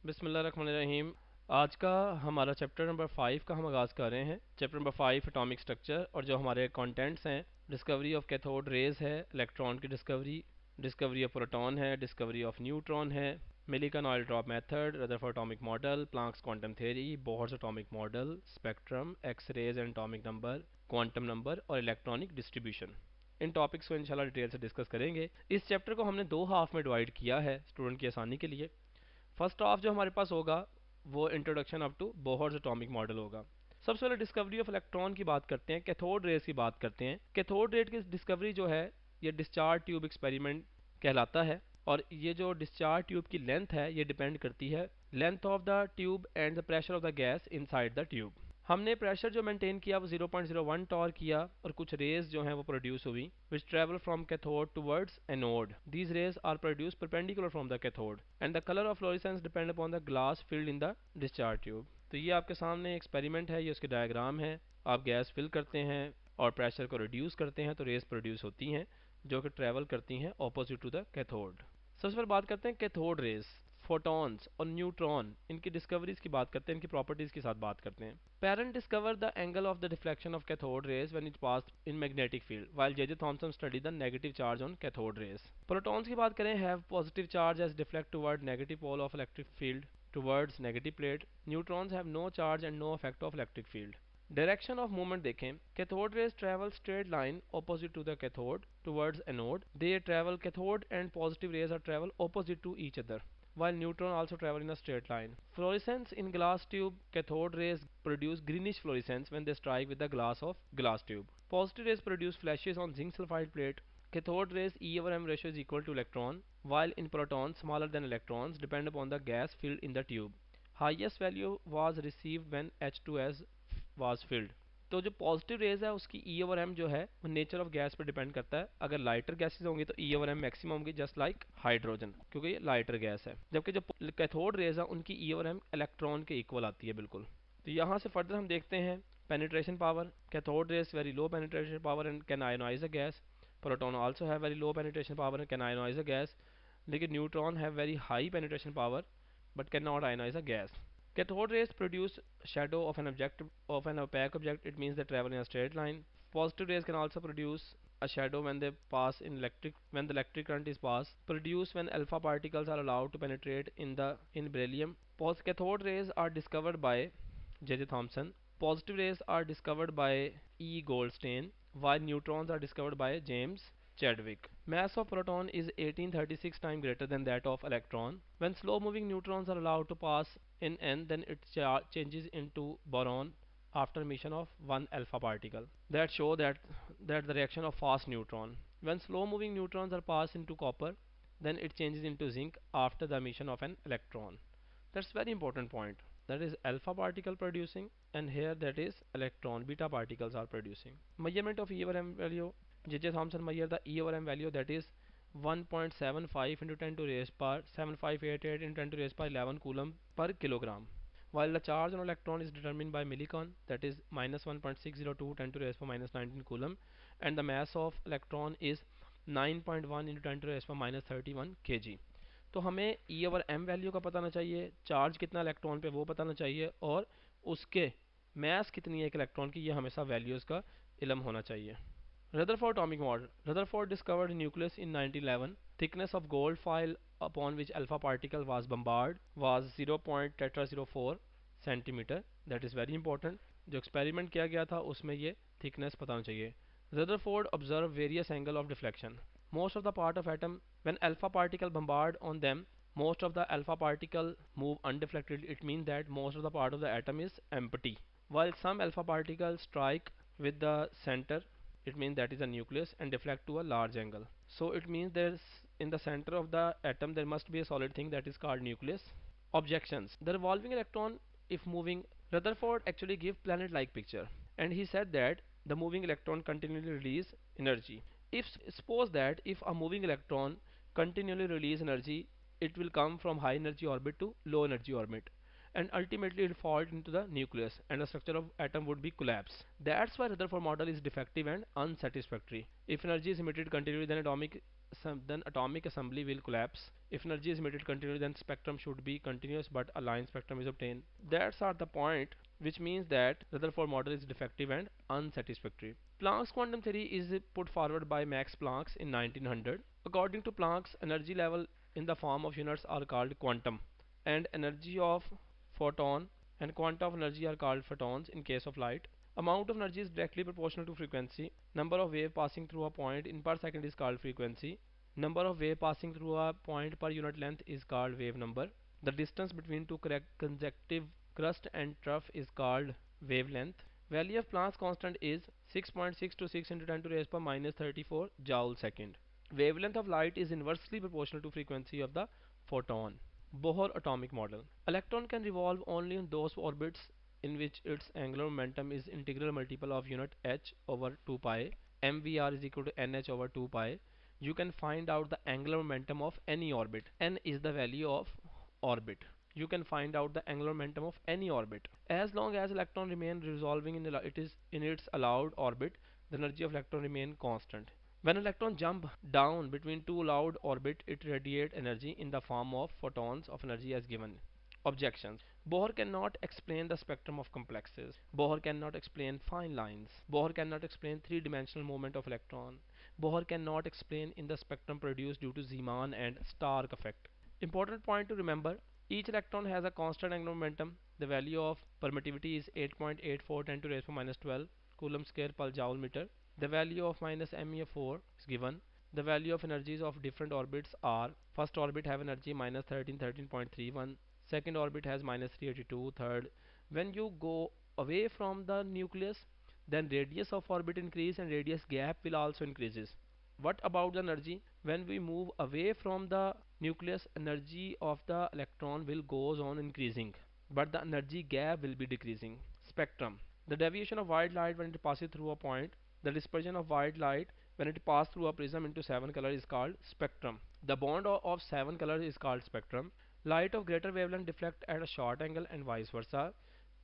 बिस्मिल्लाहिर्रहमानिर्रहीम। आज का हमारा चैप्टर नंबर 5 का हम आगाज़ कर रहे हैं। चैप्टर नंबर 5 एटॉमिक स्ट्रक्चर, और जो हमारे कंटेंट्स हैं, डिस्कवरी ऑफ कैथोड रेज है, इलेक्ट्रॉन की डिस्कवरी, डिस्कवरी ऑफ प्रोटॉन है, डिस्कवरी ऑफ न्यूट्रॉन है, Millikan oil drop method, Rutherford atomic model, Planck's quantum theory, Bohr's atomic model, spectrum, X rays and atomic number, quantum number और electronic distribution. इन topics को इंशाल्लाह detail से discuss करेंगे। इस chapter को हमने दो हाफ में डिवाइड किया है स्टूडेंट की आसानी के लिए। फर्स्ट हाफ जो हमारे पास होगा वो introduction up to Bohr's atomic model होगा। सबसे पहले डिस्कवरी ऑफ इलेक्ट्रॉन की बात करते हैं, कैथोड रेज की बात करते हैं। कैथोड रेज की डिस्कवरी जो है ये डिस्चार्ज ट्यूब एक्सपेरिमेंट कहलाता है, और ये जो डिस्चार्ज ट्यूब की लेंथ है ये डिपेंड करती है length of the tube and the pressure of the gas inside the tube. हमने प्रेशर जो मेंटेन किया वो 0.01 टॉर किया, और कुछ रेज जो हैं वो प्रोड्यूस हुई which travel from cathode towards anode. These rays are produce perpendicular from the cathode and the colour of fluorescence depend upon the glass filled in the discharge tube. तो ये आपके सामने एक्सपेरिमेंट है, ये उसके डायग्राम है। आप गैस फिल करते हैं और प्रेशर को रिड्यूस करते हैं तो रेज प्रोड्यूस होती हैं जो कि ट्रेवल करती हैं ऑपोजिट टू द कैथोड। सबसे पहले बात करते हैं कैथोड रेज, फोटॉन्स और न्यूट्रॉन, इनकी डिस्कवरीज की बात करते हैं, इनकी प्रॉपर्टीज के साथ बात करते हैं। Perrin discovered the angle of the deflection of cathode rays when it passed in magnetic field, while J.J. Thomson studied the negative charge on cathode rays. Protons की बात करें, have positive charge as deflect toward negative pole of electric field towards negative plate. Neutrons have no charge and no effect of electric field. Direction of movement देखें, cathode rays travel straight line opposite to the cathode towards anode. They travel cathode and positive rays are travel opposite to each other, while neutron also travel in a straight line. Fluorescence in glass tube, cathode rays produce greenish fluorescence when they strike with the glass of glass tube. Positive rays produce flashes on zinc sulfide plate. Cathode rays E over M ratio is equal to electron, while in protons smaller than electrons depend upon the gas filled in the tube. Highest value was received when H2S was filled. तो जो positive raise है उसकी ई over M जो है वो nature of gas पर depend करता है। अगर लाइटर गैसेज होंगी तो ई ओवर एम मैक्सिमम होंगी, जस्ट लाइक हाइड्रोजन, क्योंकि ये लाइटर गैस है। जबकि जो कैथोड रेज है उनकी ई ओवर एम इलेक्ट्रॉन के इक्वल आती है बिल्कुल। तो यहाँ से फर्दर हम देखते हैं penetration power. Cathode rays very low penetration power and can ionize a gas. Proton also have very low penetration power and can ionize a gas. लेकिन neutron have very high penetration power but cannot ionize a gas. Cathode rays produce shadow of an object, of an opaque object. It means they travel in a straight line. Positive rays can also produce a shadow when they pass in electric, when the electric current is passed. Produced when alpha particles are allowed to penetrate in beryllium. Cathode rays are discovered by J.J. Thomson. Positive rays are discovered by E. Goldstein, while neutrons are discovered by James Chadwick. Mass of proton is 1836 times greater than that of electron. When slow moving neutrons are allowed to pass in n, then it changes into boron after emission of one alpha particle. That show that the reaction of fast neutron. When slow moving neutrons are passed into copper, then it changes into zinc after the emission of an electron. That's very important point. That is alpha particle producing, and here that is electron beta particles are producing. Measurement of E over M value. J.J. Thomson measured the E over M value, that is 1.75 into 10 to raise power 7588 into 10 to raise power 11 coulomb per kilogram. While the charge on electron is determined by millicon, that is minus 1.602 10 to raise power minus 19 coulomb, and the mass of electron is 9.1 into 10 to raise power minus 31 kg. तो हमें ई over M value का पता होना चाहिए, charge कितना electron पे वो पता होना चाहिए, और उसके मैस कितनी है एक इलेक्ट्रॉन की, ये हमेशा वैल्यूज़ का इलम होना चाहिए। Rutherford atomic model. Rutherford discovered nucleus in 1911. Thickness of gold foil upon which alpha particle was bombarded was 0.tetra04 centimeter. That is very important. जो एक्सपेरिमेंट किया गया था उसमें ये थिकनेस पता होना चाहिए। Rutherford observed various angle of deflection. Most of the part of atom, when alpha particle bombard on them, most of the alpha particle move undeflected. It means that most of the part of the atom is empty, while some alpha particles strike with the center, it means that is a nucleus, and deflect to a large angle. So it means there's in the center of the atom there must be a solid thing that is called nucleus. Objections. The revolving electron, if moving, Rutherford actually gave planet like picture, and he said that the moving electron continually release energy. If suppose that if a moving electron continually release energy, it will come from high energy orbit to low energy orbit, and ultimately it will fall into the nucleus and the structure of atom would be collapse. That's why Rutherford model is defective and unsatisfactory. If energy is emitted continually, then atomic assembly will collapse. If energy is emitted continuously, then spectrum should be continuous, but a line spectrum is obtained. That's are the point, which means that Rutherford model is defective and unsatisfactory. Planck's quantum theory is put forward by Max Planck in 1900. According to Planck, energy level in the form of units are called quantum, and energy of photon and quanta of energy are called photons in case of light. Amount of energy is directly proportional to frequency. Number of wave passing through a point in per second is called frequency. Number of wave passing through a point per unit length is called wave number. The distance between two consecutive crust and trough is called wavelength. Value of Planck's constant is 6.626 into 10 to the raised power minus 34 joule second. Wavelength of light is inversely proportional to frequency of the photon. Bohr atomic model. Electron can revolve only in those orbits in which its angular momentum is integral multiple of unit h over 2 pi. mvr is equal to nh over 2 pi. You can find out the angular momentum of any orbit. N is the value of orbit. You can find out the angular momentum of any orbit. As long as electron remain resolving in its allowed orbit, the energy of electron remain constant. When electron jump down between two allowed orbit, it radiate energy in the form of photons of energy as given. Objections. Bohr cannot explain the spectrum of complexes. Bohr cannot explain fine lines. Bohr cannot explain three-dimensional movement of electron. Bohr cannot explain in the spectrum produced due to Zeeman and Stark effect. Important point to remember, each electron has a constant angular momentum. The value of permittivity is 8.84 10 to the raised power minus 12 coulomb square per joule meter. The value of minus MeF4 is given. The value of energies of different orbits are: first orbit have energy minus 13.31, second orbit has minus 382, third. When you go away from the nucleus, then radius of orbit increase and radius gap will also increases. What about the energy? When we move away from the nucleus, energy of the electron will goes on increasing, but the energy gap will be decreasing. Spectrum. The deviation of white light when it passes through a point, the dispersion of white light when it passes through a prism into seven colors is called spectrum. The bond of seven colors is called spectrum. Light of greater wavelength deflect at a short angle and vice versa.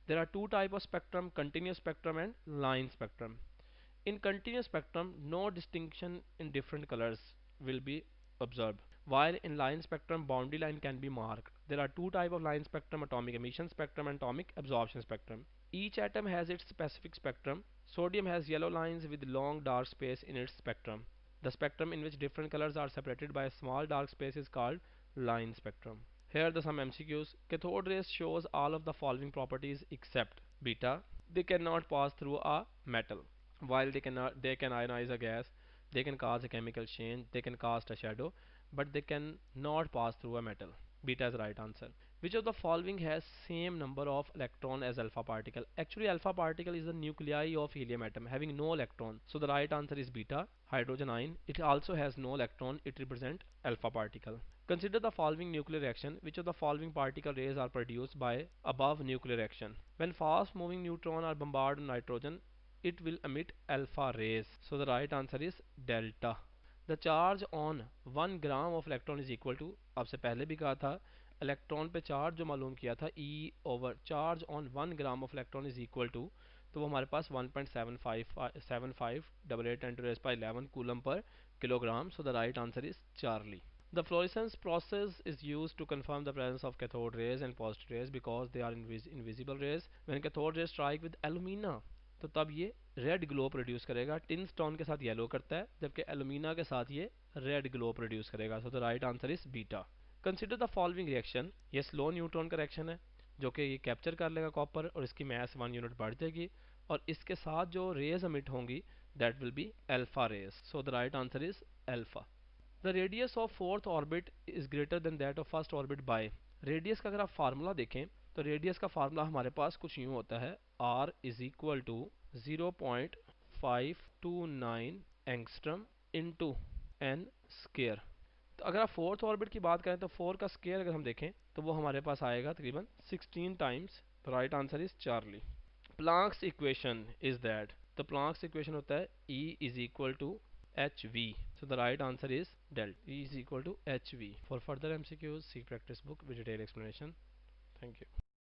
There are two types of spectrum: continuous spectrum and line spectrum. In continuous spectrum, no distinction in different colors will be observed, while in line spectrum, boundary line can be marked. There are two types of line spectrum: atomic emission spectrum and atomic absorption spectrum. Each atom has its specific spectrum. Sodium has yellow lines with long dark space in its spectrum. The spectrum in which different colors are separated by a small dark space is called line spectrum. Here are some MCQs. Cathode rays shows all of the following properties except beta. They cannot pass through a metal. While they can ionize a gas, they can cause a chemical change, they can cast a shadow, but they can not pass through a metal. Beta is the right answer. Which of the following has same number of electron as alpha particle? Actually, alpha particle is the nuclei of helium atom having no electron. So the right answer is beta. Hydrogen ion. It also has no electron. It represents alpha particle. Consider the following nuclear reaction. Which of the following particle rays are produced by above nuclear reaction? When fast moving neutron are bombarded nitrogen, it will emit alpha rays. So the right answer is delta. The charge on 1 gram of electron is equal to, आपसे पहले भी कहा था, electron पे charge जो मालूम किया था E over charge on 1 gram of electron is equal to, तो वो हमारे पास 1.75 10 to the raised by 11 coulomb पर kilogram. So the right answer is Charlie. The fluorescence process is used to confirm the presence of cathode rays and positive rays because they are invisible rays. When cathode rays strike with alumina, तो तब ये red glow produce करेगा. Tin stone के साथ yellow करता है, जबकि alumina के साथ ये रेड ग्लो प्रोड्यूस करेगा. सो the right answer is beta. Consider the following reaction. ये स्लो न्यूट्रॉन का रिएक्शन है जो कि ये कैप्चर कर लेगा कॉपर और इसकी मैस 1 यूनिट बढ़ जाएगी और इसके साथ जो रेज अमिट होंगी that will be alpha rays. So the right answer is alpha. The radius of fourth orbit is greater than that of first orbit by. Radius का अगर आप फार्मूला देखें तो रेडियस का फार्मूला हमारे पास कुछ यूँ होता है: R is equal to 0.529 angstrom into n square. तो अगर आप फोर्थ ऑर्बिट की बात करें तो 4 का स्केयर अगर हम देखें तो वो हमारे पास आएगा तकरीबन 16 times. The right answer is Charlie. Planck's equation is that, तो प्लांक्स इक्वेशन होता है E is equal to h v. So the right answer is del. E is equal to HV. For further MCQs, see practice book with detailed explanation. Thank you.